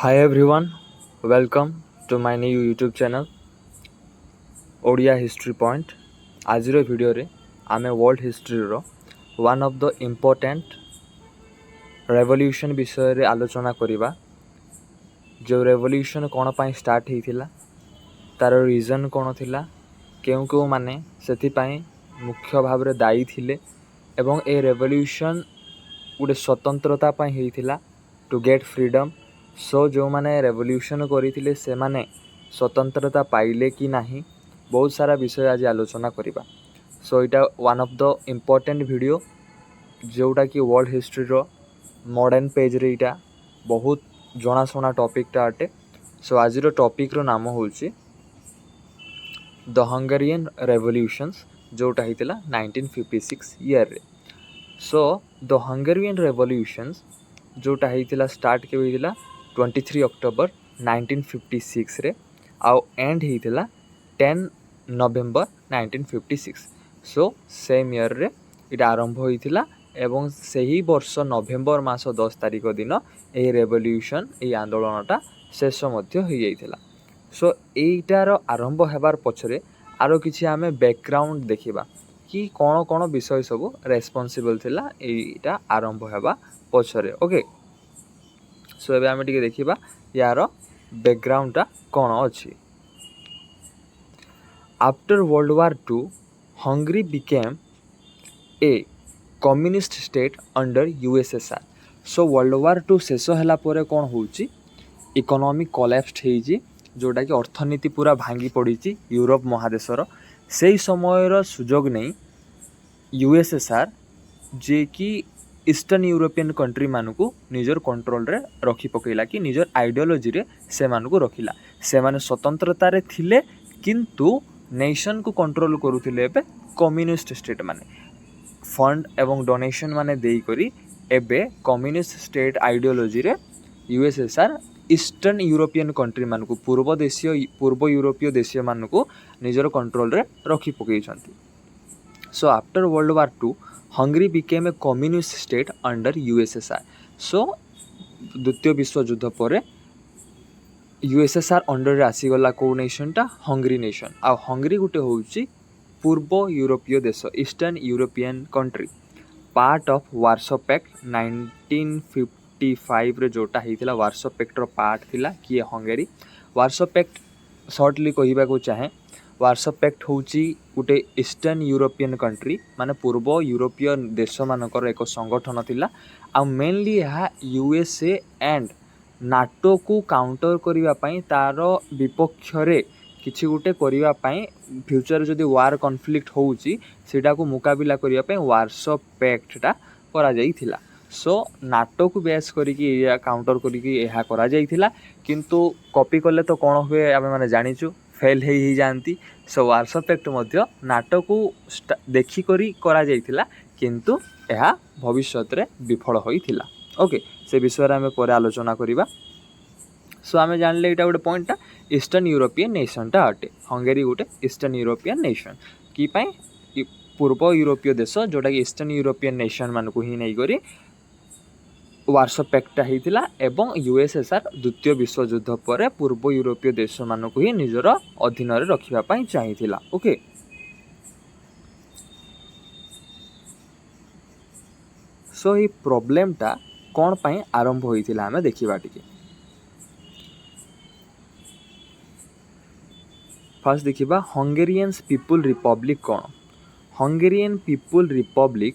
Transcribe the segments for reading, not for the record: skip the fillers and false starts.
Hi everyone, welcome to my new YouTube channel Odia history point. आज video रे आमे world history रो one of the important revolution विषय रे आलोचना करिबा। जो रेवोल्यूशन कोन पाई स्टार्ट हेतिला, तार रीजन कोन थिला, केउ केउ माने सेथि पाई मुख्य भाव रे दायी थिले एवं ए रेवोल्यूशन गोटे स्वतंत्रता पाई हेतिला टू गेट फ्रीडम। सो जो माने रेवोल्यूशन करिथिले से माने स्वतंत्रता पाइले कि नाही, बहुत सारा विषय आज आलोचना करिबा। सो इटा one of the important video जोटा कि वर्ल्ड हिस्ट्री रो मॉडर्न पेज रे इटा बहुत जनाशुना टॉपिकटा अटे। सो आज टॉपिक रो नाम होउची द हंगेरियन रेवोल्यूशंस, जोटा हितला 1956 ईयर रे। सो द हंगेरियन रेवोल्यूशंस जोटा हितला स्टार्ट के हितला 23 अक्टोबर 1956 रे, आउ एंड हितला 10 नवेम्बर 1956। सो सेम ईयर रे इटा आरंभ होइथिला एवं सही वर्ष नवेम्बर मास 10 तारिख दिन ए रेवोल्यूशन ए आंदोलनटा शेष मध्य हो जाइथिला। सो एइटार आरंभ हेबार पछरे आरो किछि आमे बैकग्राउंड देखिबा कि कोन कोन विषय सब रेस्पोंसिबल थिला एइटा आरंभ हेबा पछरे। ओके, सो एबे आमे टिके देखिबा यार बैकग्राउंडटा कोन अछि। After World War II, Hungary became a communist state under USSR. So World War II शेष होला परे कोन होउची, इकोनॉमिक कोलैप्स हेइजी, जोटा कि अर्थनीति पूरा भांगी पड़ीची यूरोप महादेशर। सेही समयर सुजोग नहीं USSR जे कि ईस्टर्न यूरोपियन कंट्री मानकू निजर कंट्रोल रे रखी पकेला कि निजर आइडियोलॉजी रे से मानकू रखिला। से माने स्वतंत्रता रे थिले किंतु नेशन को कंट्रोल करुथिले एबे कम्युनिस्ट स्टेट माने फंड एवं डोनेशन माने देई करी एबे कम्युनिस्ट स्टेट आइडियोलॉजी रे यूएसएसआर ईस्टर्न यूरोपियन कंट्री मानकू पूर्व यूरोपीय देशीय मानकू निजर कंट्रोल रे रखी पकेइछंती। So after World War Two Hungary became a communist state under USSR. So द्वितीय विश्व युद्ध पर यूएसएसआर अंडर रे आसीगला को नेशनटा हंगरी नेशन। आ हंगरी गुटे होउची पूर्व यूरोपीय देश, eastern European country, part of वार्सो pact 1955 रे जोटा हितला वार्सो पैक्ट रो पार्ट थिला कि हंगरी। वार्सो पैक्ट शॉर्टली कहिबा को चाहे, वार्सो पैक्ट होउची गुटे ईस्टर्न यूरोपियन कंट्री माने पूर्व यूरोपीय देश मानकर एक संगठन थिला। आ मेनली यह यूएसए एंड नाटो को काउंटर करिवा पई तार विपक्ष रे किछि गुटे करिवा पई फ्यूचर जदि वार कॉन्फ्लिक्ट होउची सेटा को मुकाबिला करिवा पई वार्सो पैक्टटा करा जाइथिला। सो नाटो को बेस करिकि या काउंटर करिकि एहा करा जाइथिला, किंतु कॉपी कले तो कोन हुए आमे माने जानिचु, फेल ही जानती। सो वार्सो पैक्ट मध्य नाटो को देखि करी करा जाइथिला, किंतु एहा भविष्यत रे विफल होइथिला। ओके, से विषय रे आमे पर आलोचना करिबा। सो आमे जानले एटा गोटे पॉइंटटा ईस्टर्न यूरोपियन नेशनटा अटे। हंगेरी गोटे ईस्टर्न यूरोपियन नेशन कि पई पूर्व यूरोपीय देश जोटा कि ईस्टर्न यूरोपियन नेशन मानकू ही नै करी वार्सो पैक्टटा हेतिला एवं यूएसएसआर द्वितीय विश्व युद्ध पर पूर्व यूरोपीय देश मानकू ही निजर अधीन रे रखिबा पई चाहिथिला। ओके, सो ये प्रॉब्लमटा कोन पई आरंभ होइथिला आमे देखिबा टिके। फर्स्ट देखिबा हंगेरियंस पीपुल रिपब्लिक कोन। हंगेरियन पीपुल रिपब्लिक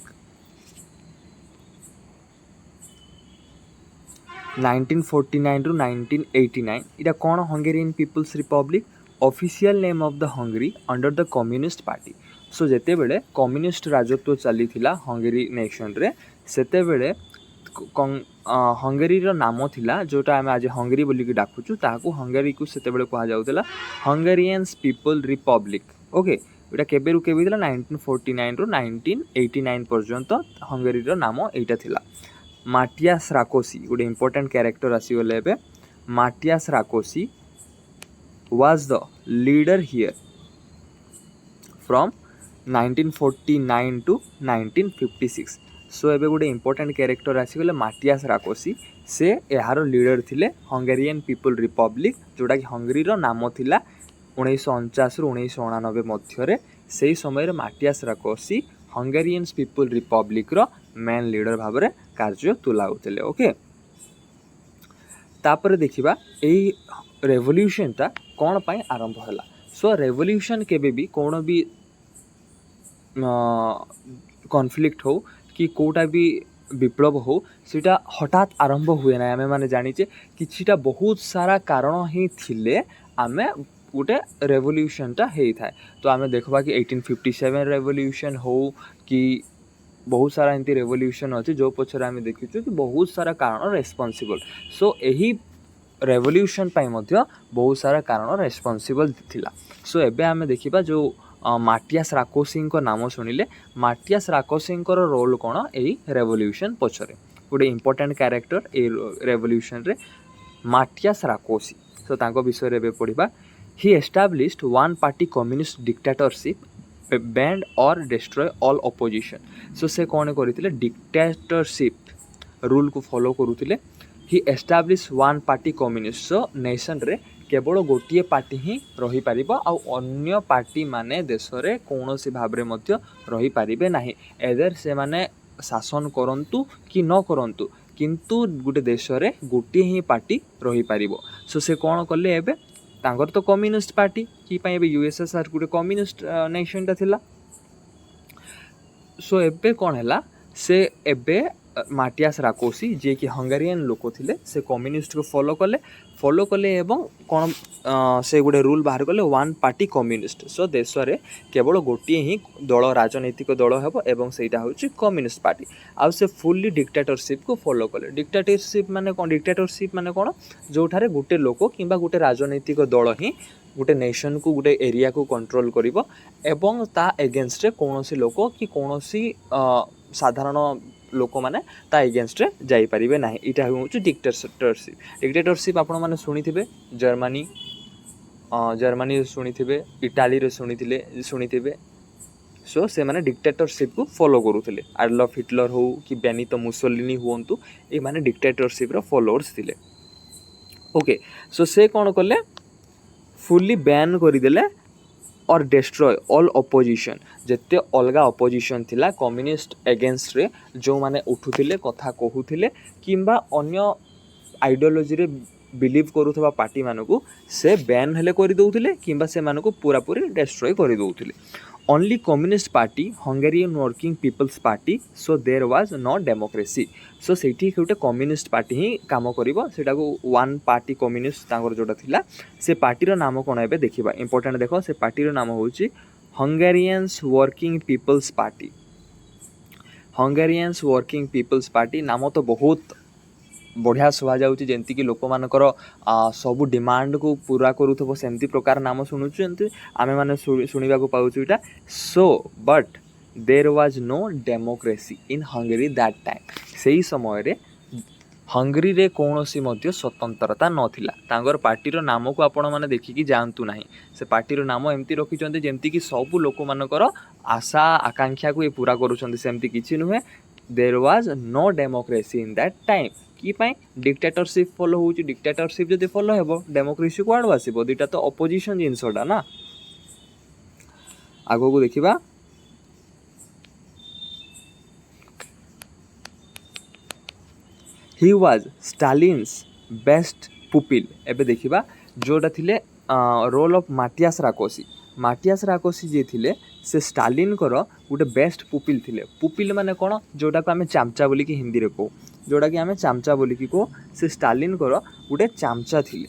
1949 टू 1989 इटा कोन Hungarian people's republic official name of the Hungary under the communist party. So जेते बेले कम्युनिस्ट राजत्व चली थिला हंगेरी नेशन रे, सेते बेले हंगेरी रो नाम थिला जोटा आमे आज हंगरी बोली कि डाकुचु, ताकू हंगेरी को सेते बेले कहा जाउतला हंगेरियंस पीपल रिपब्लिक। ओके, एटा केबे रु केबे थिला 1949 रु 1989 पर्यंत हंगेरी रो नाम एटा थिला। माटियास राकोसी गोटे इंपोर्टेंट कैरेक्टर आसी गले एबे। Matyas Rakosi was the leader here from 1949 to 1956। So एबे गोटे इंपोर्टेंट कैरेक्टर आसी गले माटियास राकोसी। से यार लीडर थिले हंगेरियन पीपल रिपब्लिक जोटा कि हंगरीर नाम थिला 1949 रु 1999 मध्य से समय माटियास राकोसी हंगेरियन पीपल रिपब्लिक रो मेन लीडर भाव में कार्य तुलाउथिले। ओके, तापर देखिबा एई रेवोल्यूशन टा कोन पई आरंभ होला। सो रेवोल्यूशन केबे भी कोन भी कॉन्फ्लिक्ट हो कि कोटा भी विप्लव हो सीटा हठात आरंभ हुए ना। आमे माने जानिचे किछिटा बहुत सारा कारण ही थिले आमे गोटे रेवोल्यूशनटा हेई थाए। तो आमे देखबा कि 1857 रेवोल्यूशन हो कि बहुत सारा एंती रेवोल्यूशन अच्छे जो पछर आमे देखिछु कि बहुत सारा कारण रेस्पॉन्सिबल। सो एही रेवोल्यूशन पाई मध्य बहुत सारा कारण रेस्पॉन्सिबल थिला। सो एबे आमे देखिबा जो माटियास राकोसी को नाम शुणिले माटियास राकोसी रोल कौन यही रेवोल्यूशन पछरे गोटे इंपोर्टेंट कैरेक्टर ए रेवोल्यूशन रे माटियास राकोसी। सो तांको विषय रे पढ़िबा। He established one party communist dictatorship banned और डिस्ट्रॉय ऑल ऑपोजिशन। सो से कौन करथिले डिक्टेटरशिप रूल को फॉलो करुथिले। He establish one party communist. So nation रे केवल गोटे पार्टी ही रही पारिबो आ अन्य पार्टी माने देश रे कोनोसी भाबरे मध्य रही पारिबे नाही। एदर से माने शासन करंतु कि न करंतु किंतु गोटे देश रे गोटे ही पार्टी रही पारिबो। सो से कोन करले एबे तांगर तो कम्युनिस्ट पार्टी कि पई एबे यूएसएसआर गोटे कम्युनिस्ट नेशन ता थिला। सो एबे कोन हैला से एबे माटियास राकोसी जे कि हंगेरियन लोक थिले से कम्युनिस्ट को फॉलो कले एवं कौन से गोटे रूल बाहर कले वन पार्टी कम्युनिस्ट। सो देश रे केवल गोटे ही दल राजनैतिक दल हेबो एवं सेटा होची कम्युनिस्ट पार्टी। आ से फुल्ली डिक्टेटरशिप को फॉलो कले। डिक्टेटरशिप माने कोन डिक्टेटरशिप माने कोन जोठारे गोटे लोक किंबा गोटे राजनैतिक दल ही गोटे नेशन को गोटे एरिया को कंट्रोल करिवो एवं ता एगेंस्ट रे कोनोसी लोक कि कोनोसी साधारण लोक माने ता एगेंस्ट रे जाई परिबे नाही। इटा होउछु डिक्टेटरशिप। डिक्टेटरशिप आपण माने सुनिथिबे जर्मनी शुणिथिबे इटाली रे शुणिथिबे। सो से माने डिक्टेटरशिप को फॉलो करूथिले। एडल्फ हिटलर हो कि बेनितो मुसोलिनी हुंतु ए माने डिक्टेटरशिप रो फॉलोअर्स थिले। ओके, सो से कोन करले फुल्ली बैन करि देले और डिस्ट्रॉय ऑल ऑपोजिशन। जेते अलगा ऑपोजिशन थिला कम्युनिस्ट एगेंस्ट रे जो माने उठुथिले कथा कहूथिले किंबा अन्य आइडियोलॉजी रे बिलीव करूथबा पार्टी मानको से बैन हेले करि दउथिले किंबा से मानको पूरा पूरी डिस्ट्रॉय करि दउथिले। Only communist party Hungarian working people's party. So there was no democracy. So सेठी गोटे कम्युनिस्ट पार्टी ही काम करिवो सेटा को वन पार्टी कम्युनिस्ट तांगर जोटा थिला। से पार्टी रो नाम कोन एबे देखिबा इंपोर्टेंट देखो। से पार्टी रो नाम होउची Hungarians working people's party. Hungarians working people's party नाम तो बहुत बढ़िया शुभा जाउची जेंति कि लोक मानकर सब डिमांड को पूरा करूथबो सेमती प्रकार नाम शुणुछु एंती आमे माने शुणिबा को पाउछु इटा। So but there was no democracy in Hungary that time. सेही समय रे हंगरी रे कोनोसी मध्य स्वतंत्रता नथिला। तांगर पार्टीर नाम को आपण माने देखिकी जानतु नाही। से पार्टीर नाम एमती रखिचंते जेमती कि सब लोक मानकर आशा आकांक्षा को ये पूरा करूचंते सेमती किछि नुहे। There was no democracy in that time. कि पाई डिक्टेटरशिप फॉलो होउची। डिक्टेटरशिप जदि फॉलो हेबो डेमोक्रेसी कोआडू आसीबो। दुटा तो ऑपोजिशन जिंसडा ना। आगो को देखिबा। He was Stalin's best pupil. एबे देखिबा जोटा थिले role of Matyas Rakosi. Matyas Rakosi जे थिले से स्टालिन कर गोटे बेस्ट पुपिल थिले। पुपिल माने कोन जोटा को आमे चामचा बोली कि हिंदी रे को जोटा कि आमे चामचा बोली कि को से स्टालिन कर गोटे चामचा थिले।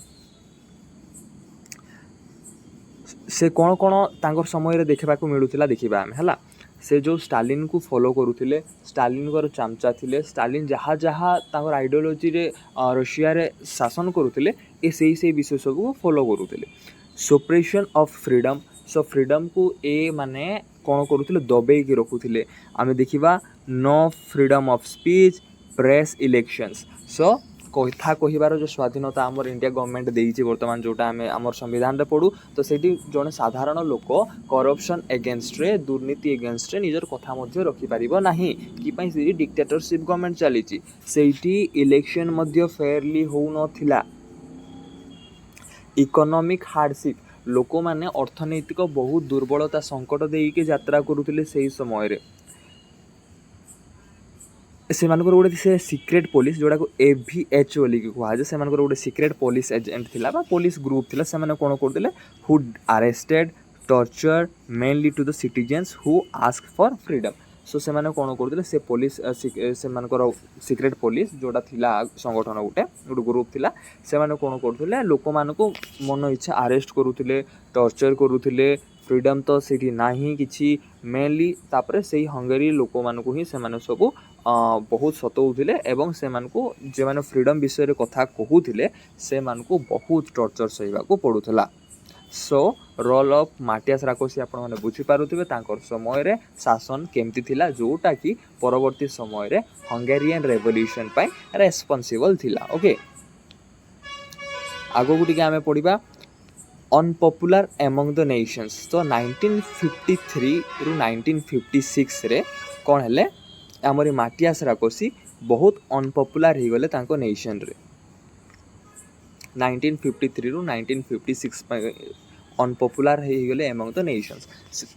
से कोन कोन तांगर समय रे देखबा को मिलुथिला देखिबा आमे हला। से जो स्टालिन को फॉलो करूथिले स्टालिन को चामचा थिले। स्टालिन जहाँ जहाँ तांगर आइडियोलॉजी रे रशिया रे शासन करूथिले ए सेही विषय सब को फॉलो करूथिले। Suppression of freedom. So freedom को ए माने कोन करूथिले दबे के रखुथिले। आमे देखिबा no freedom of speech press elections. So कथा कहबार जो स्वाधीनता आमर इंडिया गवर्नमेंट देइछि वर्तमान जोटा आम आम संविधान रे पढ़ू तो सेठी जड़े साधारण लोक करप्शन एगेन्स्ट रे दुर्नीति एगेन्स्ट रे निजर कथा मध्य रखि परिबो नाही कि पई से डिक्टेटरशिप गवर्नमेंट चलीछि सेठी इलेक्शन मध्य फेयरली हो नथिला इकोनॉमिक हार्डशिप लोक माने अर्थनैतिक बहुत दुर्बलता संकट देके यात्रा करुथिले सेही समय रे से गोटे से सिक्रेट पुलिस जोड़ा को एवीएच बोली कहुए से गोटे सिक्रेट पुलिस एजेंट थिला बा पुलिस ग्रुप थिला से कौन करते who arrested torture mainly to the citizens who ask for freedom so से कौन करते से पुलिस से सिक्रेट पुलिस जोड़ा थिला संगठन गोटे गोटे ग्रुप थिला से कौन करते लोक मान मन इच्छा अरेस्ट करुले टर्चर करुले फ्रीडम तो सीठी नाही किछि मेनली तापरे से हंगेरी लोक मानकु ही से सब बहुत सताउथिले एवं से जे माने फ्रीडम विषय रे कथा कहूथिले से बहुत torture सहीबाकू पड़ुथला so role of Matyas राकोसी आपण माने बुझी पारुथिबे तांकर समय रे शासन केमती थिला जोटा कि परवर्ती समय रे हंगेरियन रेवोल्यूशन पाई रेस्पोंसिबल थिला ओके आगो गुटी के आमे पढिबा अनपॉपुलर एमंग द नेशंस तो 1953 रु 1956 रे कोन हेले आमरी माटियास राकोसी बहुत अनपॉपुलर हो गले तांको नेशन रे 1953 रु 1956 अनपॉपुलर हो गले एमंग द नेशंस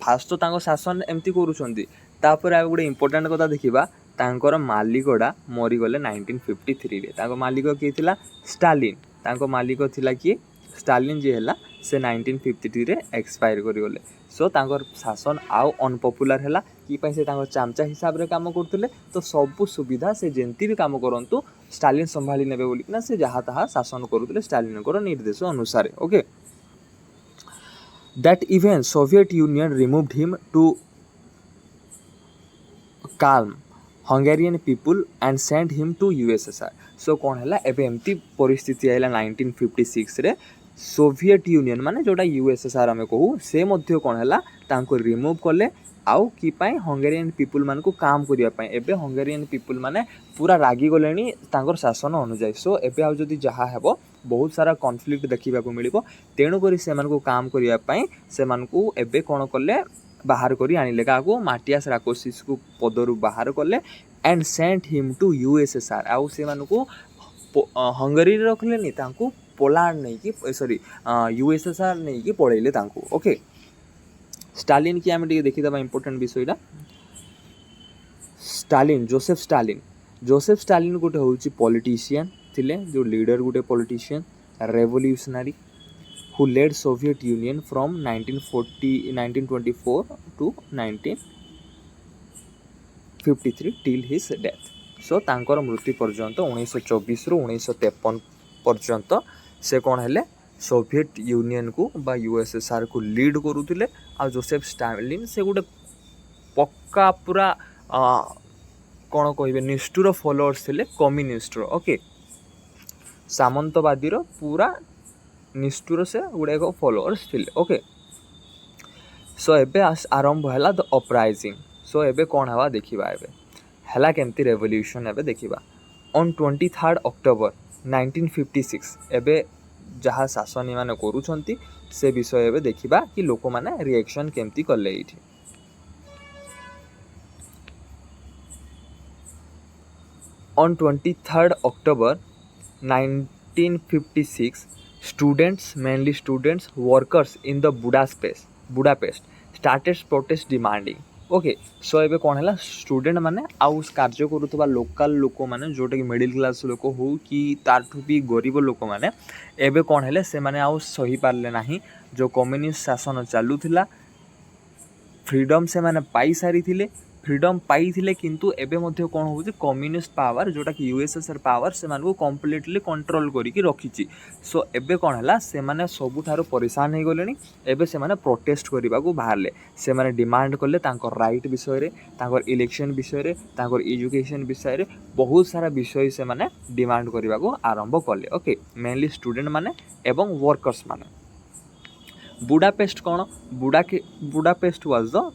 फास्ट तो तांको शासन एमती करूछंती तापर आ गोटे इंपोर्टेंट कथा देखिबा तांकर मालिकडा मरी गले 1953 रे तांको मालिक के थिला स्टालिन तांको मालिक थिला कि स्टालिन जे हैला से 1953 रे एक्सपायर करी गले सो तांकर शासन आउ अनपॉपुलर हैला कि पई से तांकर चामचा हिसाब रे काम करथिले तो सब सुविधा से जेंती भी काम करंतु स्टालिन संभाली नेबे बोली ना से जहा तहा शासन करूथिले स्टालिन को निर्देश अनुसार okay that even Soviet Union removed him to calm Hungarian people and sent him to USSR so कौन है एबे एमती परिस्थिति आइला 1956 रे सोवियत यूनियन माने जोटा यूएसएसआर आमे कहू से मध्य कौन है तांको रिमूव कले आउ कि पाई हंगेरियन पीपुल मान को काम करिया पाई एबे हंगेरियन पीपुल माने पूरा रागी गलेनी तांकर शासन अनुसार सो एबे आ जदी जहा हेबो बहुत सारा कॉन्फ्लिक्ट देखिबा को मिलिबो तेणु करी से मान को काम करिया पाई से मान को एबे कोन कले बाहर करी आनिले काको माटियास राकोसिस को पदरु बाहर कले and sent him to USSR आउ से मान को हंगरी रखलेनी तांको पोलैंड नहीं कि सॉरी यूएसएसआर नहीं कि पळेले तांको ओके स्टालिन की आमे टिके देखिदबा इंपोर्टेंट विषयटा स्टालिन जोसेफ स्टालिन गोटे होउची पॉलिटिशियन थिले जो लीडर गोटे politician revolutionary who led Soviet Union from 1924 to 1953 till his death so तांकर मृत्यु पर्यंत 1924 रु 1953 पर्यंत से कौन है सोवियत यूनियन को बा यूएसएसआर को लीड करुले आ जोसेफ स्टालिन से गोटे पक्का पूरा कौन कहे निष्ठुर फॉलोअर्स थे कम्युनिस्टर ओके सामंतवादी पूरा निष्ठुर से गुड़े फॉलोअर्स थे ओके सो एबे आरंभ है द अपराइजिंग सो एबे कौन हवा देखिबा एबे हला केमती रेवोल्यूशन एबे देखिबा ऑन 23 अक्टोबर 1956 एबे जहाँ शासन माने करूछंती से विषय एबे देखिबा कि लोक माने रिएक्शन केमती करले इठी on 23 October 1956 students mainly students workers in the Budapest started protest demanding okay so एबे कौन है स्टूडेंट माने आउ कार्य करुवा लोकल लोक माने जोटा कि मिडिल क्लास लोक हो कि तारठू भी गरीब लोक माने एबे कौन है से माने आउ सही पारले नाही जो कम्युनिस्ट शासन चालुथिला फ्रीडम से माने पाई सारी थिले फ्रीडम पाई थिले किंतु एबे मध्य कौन होउची कम्युनिस्ट पावर जोटा कि यूएसएसआर पावर से मानको कंप्लीटली कंट्रोल करिकि रखिची सो एबे कौन हला से माने सबुठारो परेशान हो गलेनी एबे से माने प्रोटेस्ट करबा को बाहरले से माने डिमांड करले तांकर राइट विषय रे तांकर इलेक्शन विषय रे तांकर एजुकेशन विषय रे बहुत सारा विषय से माने डिमांड करबा को आरंभ करले ओके मेनली स्टूडेंट माने एवं वर्कर्स माने बुडापेस्ट कौन Budapest was the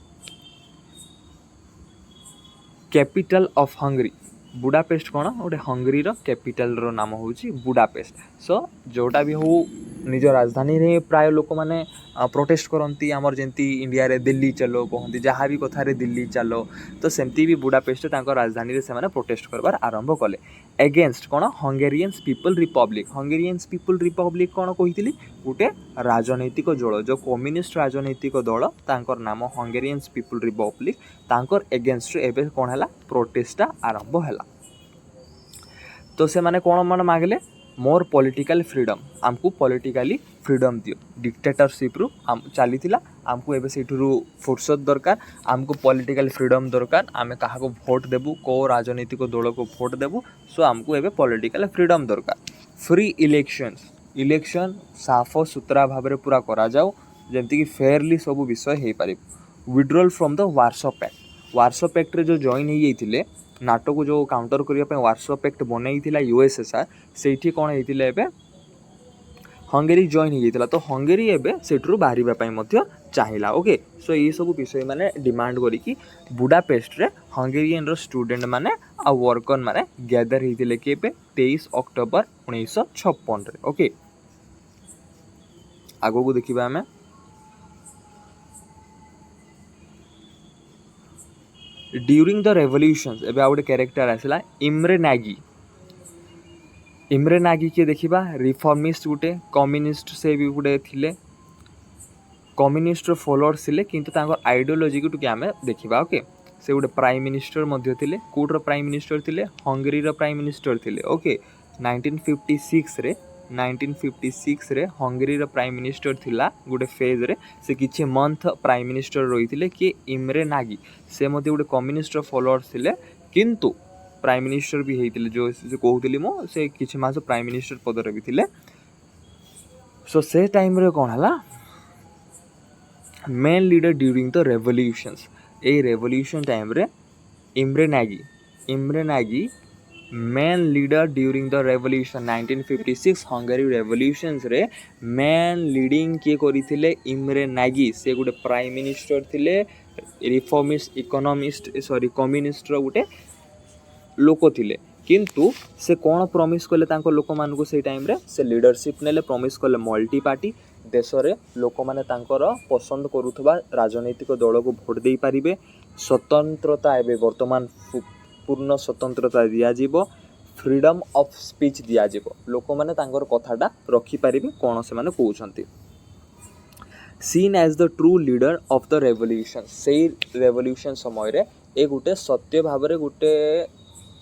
capital of Hungary Budapest कौन गोटे हंगरीर कैपिटल रो नाम हूँ बुडापेस्ट। सो जोटा भी हो निज राजधानी रे प्राय लोक मैंने प्रोटेस्ट करती आमर जमी इंडिया रे दिल्ली चलो कहती जहाँ भी कथार दिल्ली चलो तो सेमती भी बुडापेस्ट राजधानी से प्रोटेस्ट करवार आरंभ कले एगेन्स्ट कौन Hungarians people Republic. Hungarians people Republic कौन कही गोटे राजनैतिक दल जो कम्युनिस्ट राजनैतिक दल तांकर नाम हंगेरियंस पीपल रिपब्लिक तांकर एगेन्स्ट एबे कौन है प्रोटेस्टा आरंभ है। तो से माने कौन मान मांगले मोर पॉलिटिकल फ्रीडम आमको पॉलिटिकली फ्रीडम दियो डिक्टेटरशिप रु चली आमको एबे सेठुरु फुर्सत दरकार आमको पॉलिटिकल फ्रीडम दरकार आमे कहा को भोट देबू को राजनीतिक दल को भोट देबू। सो आमको एबे पॉलिटिकल फ्रीडम दरकार। फ्री इलेक्शन साफ सुतरा भाव में पूरा करा जाओ जमती कि फेयरली सब विषय हो पार। Withdrawal from the Warsaw Pact. Warsaw Pact रे जो जॉइन हो जाते नाटो को जो काउंटर करने वार्सो पैक्ट बनई यूएसएसआर से कौन होते हंगेरी जॉइन हो जाता तो हंगेरी एबे सेठरू बाहर चाहिला। ओके सो ये सब विषय माने डिमांड करी बुडापेस्ट रे हंगेरियन रो स्टूडेंट माने आ वर्कर माने गैदर होते कि 23 अक्टोबर 1956 रे। ओके आगो को देखिबा हमें ड्यूरिंग द रेवोल्यूशंस एबे आ गोटे कैरेक्टर आसला इम्रे नागी। इम्रे नागी किए देखिबा रिफॉर्मिस्ट गोटे कम्युनिस्ट से भी गोटे थिले कम्युनिस्ट फॉलोअर्स थिले किंतु तांको आइडियोलॉजी को टुके आमे देखिबा। ओके से गोटे प्राइम मिनिस्टर मध्य थिले कोडर प्राइम मिनिस्टर थिले हंगेरी रो प्राइम मिनिस्टर थिले। ओके 1956 रे हंगेरी रो प्राइम मिनिस्टर थिला गोटे फेज रे से किछि मंथ प्राइम मिनिस्टर रहिथिले कि इम्रे नागी से मध्य गोटे कम्युनिस्ट फॉलोअर्स थिले किंतु प्राइम मिनिस्टर भी होते जो कहूली मो से किछि मास प्राइम मिनिस्टर पदर भी थिले। सो से टाइम रे कौन है main leader during the revolutions. ए रेवोल्यूशन टाइम रे Imre Nagy main leader during the revolution 1956 Hungary revolutions रे मेन लीडिंग किए करिथिले इम्रे नागी से गोटे प्राइम मिनिस्टर थिले रिफॉर्मिस्ट इकोनॉमिस्ट सॉरी कम्युनिस्ट रो गोटे लोक थिले किंतु से कौन प्रॉमिस कले तांको लोक मान को से टाइम रे से लीडरशिप नेले प्रॉमिस कले मल्टी पार्टी देश रे लोक माने तांकर पसंद करूथबा राजनीतिक दल को भोट दे पारिबे स्वतंत्रता एबे वर्तमान पूर्ण स्वतंत्रता दिया जीवो फ्रीडम ऑफ स्पीच दिया जीवो लोक माने तांकर कथाटा रखि पारिबे कोन से माने कहउछंती। Seen as the true leader of the revolution से रेवोल्यूशन समय रे ए गुटे सत्य भाव रे गुटे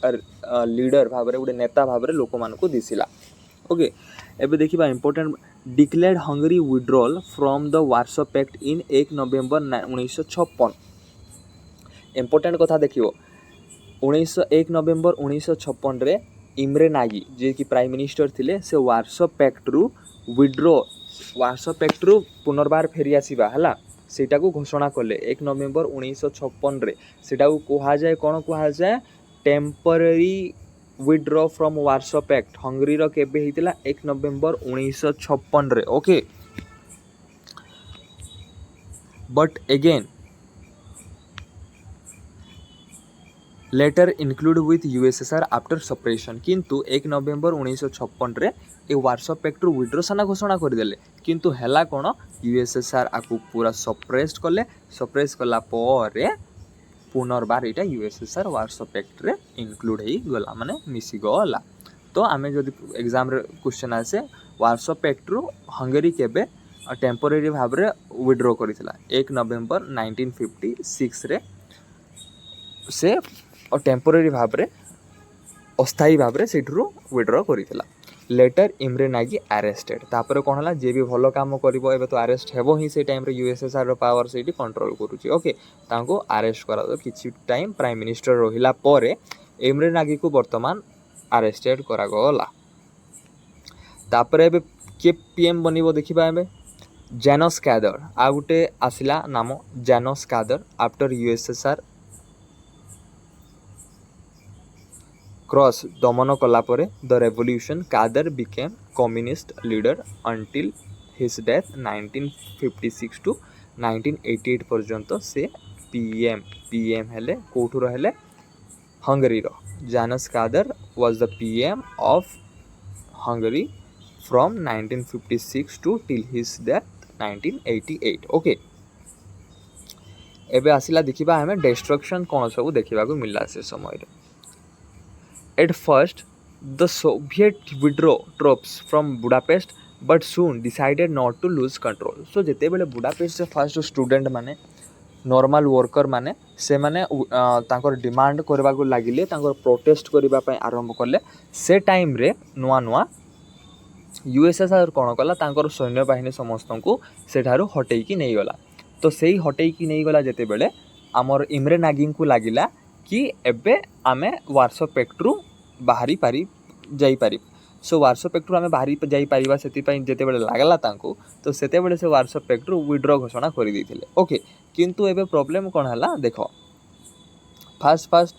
लीडर भाव रे गुटे नेता भाव रे लोक मान को दिसिला। ओके एबे देखिबा important declared Hungary withdrawal from the Warsaw Pact in 1 November 1956। Important कथा देखियो 1 नवेम्बर 1956 रे इम्रे नागी जे कि प्राइम मिनिस्टर थिले से वार्सो पैक्ट रु विड्रॉ वार्सो पैक्ट रु पुनर्बार फेरी आसीबा हला सेटा को घोषणा कले 1 नवेम्बर 1956 रे सेटा को कहा जाए कोन कहा जाए temporary withdraw from Warsaw Pact Hungary रो केबे हितला 1 नवेम्बर 1956 रे। Okay but again later include with USSR after separation किंतु 1 नवेम्बर 1956 रे ए वार्सो पैक्ट रु विड्रॉ साना घोषणा करदेले किंतु हैला कोन यूएसएसआर आकु पूरा सप्रेस कले सप्रेस कला परे पुनर्बार एटा यूएसएसआर वार्सो पैक्ट रे इंक्लूड हेई गला माने मिसी गला। तो आमे जदि एग्जाम रे क्वेश्चन आसे वार्सो पैक्ट रु हंगेरी केबे टेम्पररी भाव रे विड्रॉ करितला 1 नवेम्बर 1956 रे से और टेम्पररी भाव रे अस्थायी भाव रे सेठरू विड्रॉ करितला। लेटर इम्रे नागी अरेस्टेड तापर कोन हला जे भी भलो काम करिवो एबे तो अरेस्ट हेबो ही से टाइम रे यूएसएसआर रो पावर सेठी कंट्रोल करूची। ओके तांको अरेस्ट करा दो किछि टाइम प्राइम मिनिस्टर रहिला परे इम्रे नागी को वर्तमान अरेस्टेड करा गला। तापर एबे के पीएम बनिवो देखिबा एबे जानोस कादर आ गुटे आसिला नाम जानोस कादर आफ्टर यूएसएसआर क्रॉस दमन कला परे the revolution Kadar became communist leader until his death 1956 to 1988 पर्यंत से पीएम हेले कोठुर हेले हंगरी रो Janus Kadar was the PM of Hungary from 1956 to till his death 1988. Okay. एबे आसिला देखिबा हमें डिस्ट्रक्शन कौन सब देखा मिलला से समय रे. At first, the Soviet withdrew troops from Budapest but soon decided not to lose control. So जेते बेले बुडापेस्ट से फर्स्ट स्टूडेंट माने नॉर्मल वर्कर माने से माने तांकर डिमांड करबा को लागिले तांकर प्रोटेस्ट करबा पय आरंभ करले. से टाइम रे नुआ नुआ यूएसएसआर कौन कला तांकर सैन्य बाहिनी समस्त को सेठारु हटेई की नहीं गला. तो सेही हटेई की नहीं गला जेते बेले आमर इमरे नागिंग को लागिला कि एबे आमे वार्सो पेक्टरू बाहरी पारी जाई पारी. सो वार्सो पेक्टरू आमे बाहरी जाई पारिबा सेति पय जेते बेले लागला तांको तो सेते बेले से वार्सो पेक्टरू विड्रॉ घोषणा करि दैथिले. ओके, किंतु एबे प्रॉब्लम कोन हला देखो. फास्ट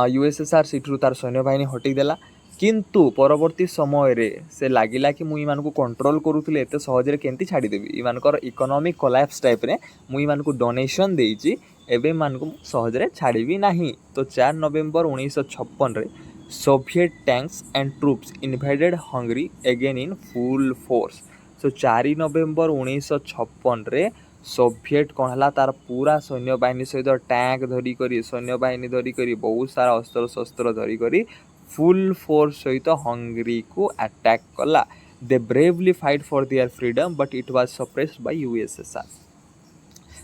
यूएसएसआर सीटरू तार सैन्य बाहिनी हटेई देला. किंतु परवर्ती समय रे से लागिला कि मुई मान को कंट्रोल करूथिले एते सहजरे केंती छाडी देबी. इमानकर इकोनॉमिक कोलैप्स टाइप रे मुई मान को डोनेशन देइची एबे मान को सहजरे छाड़ीबी नहीं. तो 4 नवेम्बर 1956 रे Soviet tanks and troops invaded Hungary again in full force. So 4 November 1956 रे सोवियत कौन हला तार पूरा सैन्य बाहिनी सहित टैंक धरी करी सैन्य बाहिनी धरी करी बहुत सारा अस्त्र शस्त्र धरी करी फुल फोर्स सहित हंगरी को अटैक कला. They bravely fight for their freedom but it was suppressed by USSR.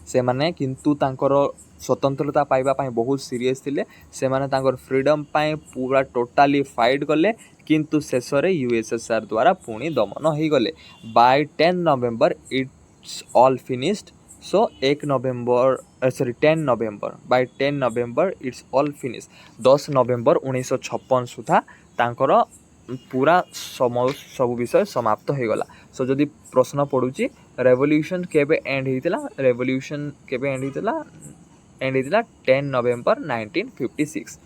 से माने किंतु तांकर स्वतंत्रता पाइबा पाई बहुत सीरियस थिले. से माने तांकर फ्रीडम पाई पूरा टोटाली फाइट कले किंतु शेष रे यूएसएसआर द्वारा पुणी दमन हो गले. By 10 November it's all finished. So 10 November by 10 November it's all finish. 10 November 1956 सुधा तांकर पूरा सब विषय समाप्त हो गला. सो जदि प्रश्न पड़ुची रेवोल्यूशन केबे एंड होइतिला. रेवोल्यूशन केबे एंड होइतिला 10 नवेम्बर 1956.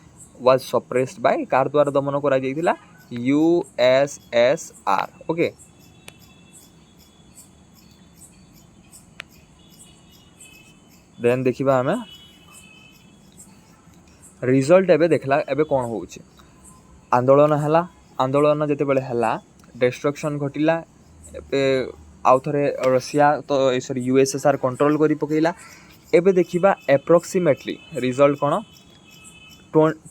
वाज सप्रेस्ड बाय कार द्वारा दमन करा जाइतिला यूएसएसआर. ओके, देन देखिबा हमें रिजल्ट एबे देखला. एबे कौन होउची आंदोलन हला. आंदोलन जेते बेले हला डिस्ट्रक्शन घटिला. एबे आउ थरे रशिया तो सॉरी यूएसएसआर कंट्रोल करी पकेला. एबे देखिबा एप्रोक्सीमेटली रिजल्ट कोन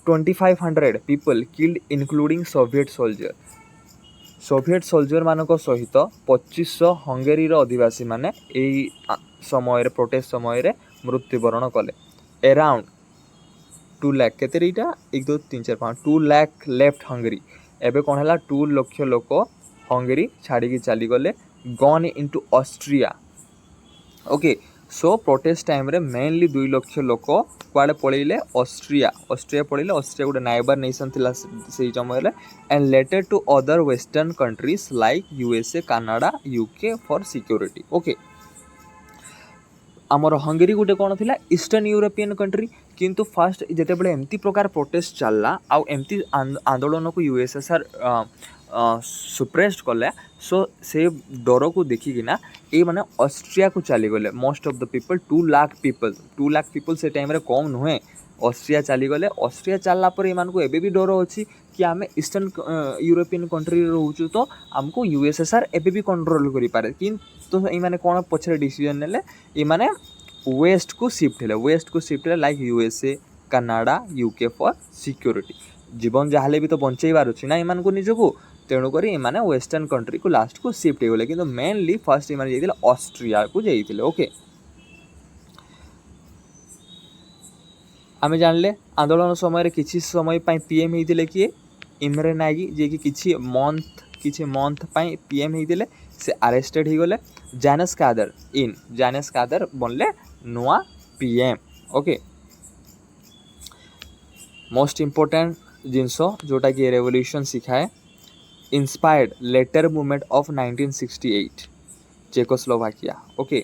2500 people killed including Soviet soldier. Soviet soldier मानक सहित 2500 हंगेरी रो अधिवासी माने एई समय रे प्रोटेस्ट समय रे मृत्युवरण कले. अराउंड 2 लाख केतेरीटा 1 2 3 4 5 2 लाख लेफ्ट हंगरी. एबे कोन हला 2 लाख लोक हंगरी छाड़ी की चली गले gone into Austria. Okay, so protest time रे मेनली 2 लाख लोक कुआडे पळैले ऑस्ट्रिया पळैले. ऑस्ट्रिया गोटे नाइबर नेशन थिला सेही समय रे and later to other western countries like USA Canada UK for security. Okay, आमर हंगेरी गोटे कौन थिला ईस्टर्न यूरोपियन कंट्री. किंतु फास्ट जेते बेले एमती प्रकार प्रोटेस्ट चलला आउ एमती आंदोलन को यूएसएसआर सुप्रेस्ड कले. सो से डर को देखिकिना ये माने ऑस्ट्रिया को चली गले. Most of the people 2 lakh people से टाइम रे कम नुहे ऑस्ट्रिया चली गले. ऑस्ट्रिया चलला पर एमान को एबे भी डर अछि कि आमे ईस्टर्न यूरोपियन कंट्री रहउछु तो हमको यूएसएसआर एबे भी कंट्रोल करि पारे. किंतु ए माने कोन पछरे डिसीजन नेले ए माने वेस्ट को शिफ्ट हेले like USA Canada UK for security. जीवन जहाले भी तो बंचेबार अछि ना एमान को निजको. तेणुक एमाने वेस्टर्न कंट्री को लास्ट को शिफ्ट हो गले. किंतु मेनली फर्स्ट एमाने जाइतिले ऑस्ट्रिया को जाइतिले. ओके, आमे जानले आंदोलन समय रे किछि समय पई पीएम हेतिले किए इमरे नागी जे कि किछि मंथ पई पीएम हेतिले. से अरेस्टेड हो गले. जानस कादर बनले नुआ पीएम. ओके, मोस्ट इंपोर्टेंट जिनसो जोटा कि रेवोल्यूशन सिखाए inspired later movement of 1968 Czechoslovakia. Okay,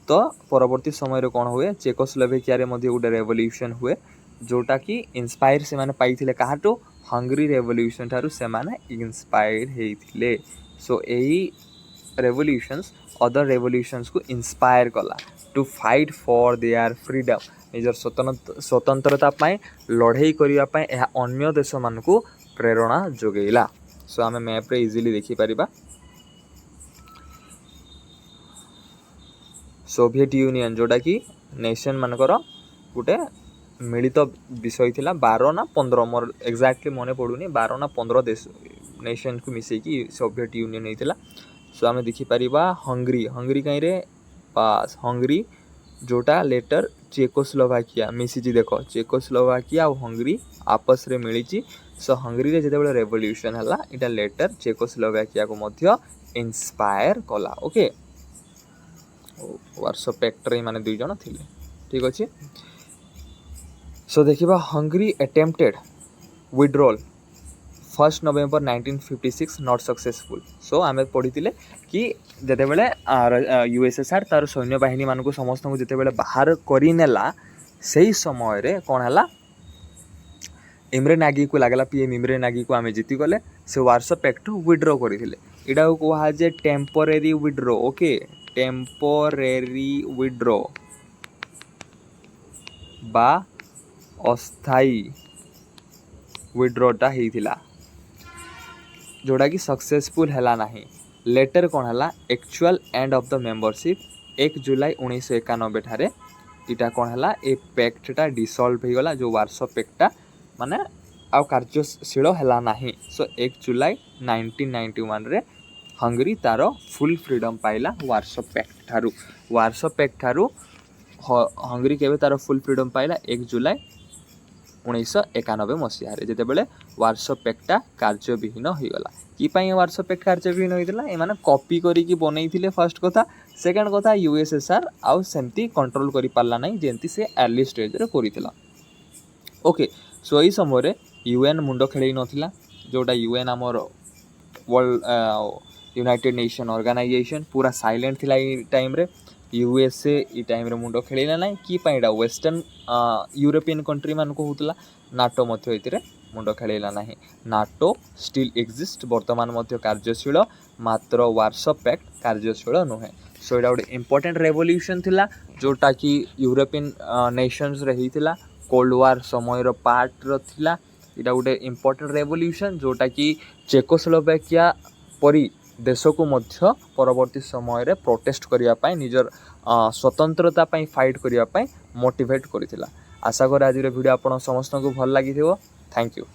तो परवर्ती समय रे कौन हुए चेकोस्लोवाकिया रे मध्ये गोटे रेवोल्यूशन हुए जोटा कि इंस्पायर से माने पाइथिले काहाटो हंगरी रेवोल्यूशन थारु से माने इंस्पायर्ड हेइथिले. सो एही रेवोल्यूशंस अदर रेवोल्यूशंस को इंस्पायर कला. To fight for their freedom निजर स्वतंत्रता लड़ाई करने अन्य देश मान को प्रेरणा जोगेला। सो आम मैप रे इजिली देखिपर सोवियत यूनियन जोटा कि नेशन मानकर गोटे मिलित विषय थिला 12 ना 15 मोर एक्जाक्टली मने पड़ुनी 12 ना 15 देश नेशन को मिसेकी सोवियत यूनियन होइतिला। सो आम देखिपर हंगरी हंगरी कहीं रे पास हंगरी जोटा लेटर चेकोस्लोवाकिया मिसी देख चेकोस्लोवाकिया और हंगरी आपस रे मिली। सो हंगरी रे जेतेबेले रेवोल्यूशन हला इटा लेटर चेकोस्लोवाकिया को मध्य इंस्पायर कला। ओके वार्सो पैक्ट रे माने दुई जण थिले ठीक अछि। सो देखिबा Hungary attempted withdrawal 1 November 1956 not successful. So आम पढ़ी कि जितेबले यूएसएसआर तार सैन्य बाहिनी मान को समस्त को जितेबले बाहर करनेला से समय रे कौन है इम्रे नागी को लगला पीएम इम्रे नागी को आम जीतीगले से वार्सो पैक्ट विड्रो करते इटा कह जे temporary withdraw. Okay temporary withdraw बा अस्थायी विड्रोटा होता जोड़ा कि सक्सेसफुल है नहीं। लेटर कौन है actual end of the membership 1 जुलाई 1991 ठारे इटा कौन है ए पैक्टा डिसॉल्व हो गला जो वार्सो पैक्टा माने आउ कार्यशील है नहीं। सो 1 जुलाई 1991 रे हंगरी तार फुल फ्रीडम पाइला वार्सो पैक्ट ठारू। वार्सो पैक्ट ठारू हंगरी केबे तार फुल फ्रीडम पाइला 1 जुलाई 1991 मसीह जितेबले वार्सो पैक्टा कार्यविहीन होगला कि वार्सो पैक्ट कार्यविहीन होता एमाने कॉपी करिकी बनईथिले फर्स्ट कथा। सेकेंड कथा यूएसएसआर आउ सेमती कंट्रोल करि पारला नहीं जेंती से अर्ली स्टेज रे करितला। ओके सो यही समय यूएन मुंड खेल नथिला जोटा यूएन आमर वर्ल्ड यूनाइटेड नेशन ऑर्गेनाइजेशन पूरा साइलेंट थिला ई टाइम रे। यूएसए ई टाइम रे मुंड खेलना ना कि वेस्टर्न यूरोपियन कंट्री मान को होतला नाटो मध्य एतिरे मुंड खेलना ना। नाटो स्टिल एक्जिस्ट वर्तमान मध्य कार्यशील मात्र वार्सो पैक्ट कार्यशील नुहे। सो एटा गोटे इंपोर्टेंट रेवोल्यूशन थिला जोटा कि यूरोपियन नेशंस रे हितिला कोल्ड वार समय रो पार्ट रो थिला। इटा गोटे इंपोर्टेंट रेवोल्यूशन जोटा कि चेकोस्लोवाकिया परी देश को मध्य परवर्ती समय रे प्रोटेस्ट करिया पाई निजर स्वतंत्रता पाई फाइट करिया पाई मोटिवेट करितिला। आशा कर आज वीडियो आपण समस्त को भल लागि थिबो। Thank you.